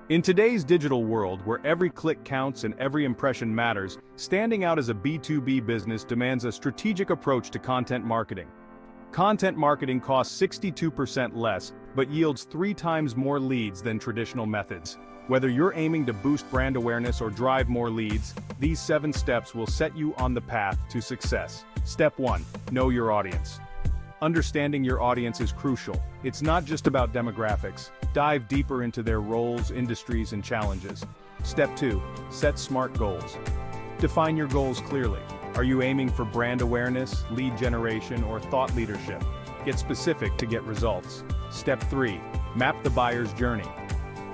In today's digital world where every click counts and every impression matters, standing out as a B2B business demands a strategic approach to content marketing. Content marketing costs 62% less, but yields 3 times more leads than traditional methods. Whether you're aiming to boost brand awareness or drive more leads, these 7 steps will set you on the path to success. Step 1. Know your audience. Understanding your audience is crucial. It's not just about demographics. Dive deeper into their roles, industries, and challenges. Step 2. Set smart goals. Define your goals clearly. Are you aiming for brand awareness, lead generation, or thought leadership? Get specific to get results. Step 3. Map the buyer's journey.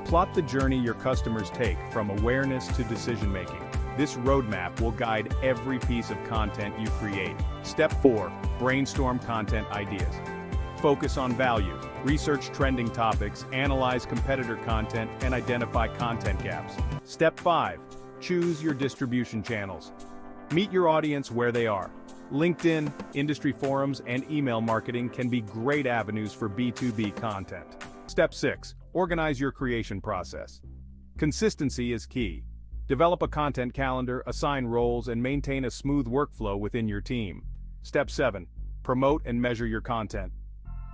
Plot the journey your customers take from awareness to decision-making. This roadmap will guide every piece of content you create. Step 4. Brainstorm content ideas. Focus on value. Research trending topics, analyze competitor content, and identify content gaps. Step 5. Choose your distribution channels. Meet your audience where they are. LinkedIn, industry forums, and email marketing can be great avenues for B2B content. Step 6. Organize your creation process. Consistency is key. Develop a content calendar, assign roles, and maintain a smooth workflow within your team. Step 7. Promote and measure your content.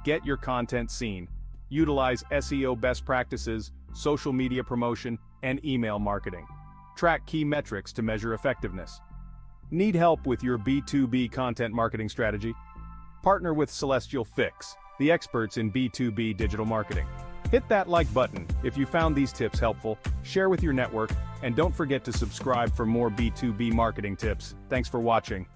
Get your content seen. Utilize SEO best practices, social media promotion, and email marketing. Track key metrics to measure effectiveness. Need help with your B2B content marketing strategy? Partner with Celestial Fix, the experts in B2B digital marketing. Hit that like button if you found these tips helpful, share with your network, and don't forget to subscribe for more B2B marketing tips. Thanks for watching.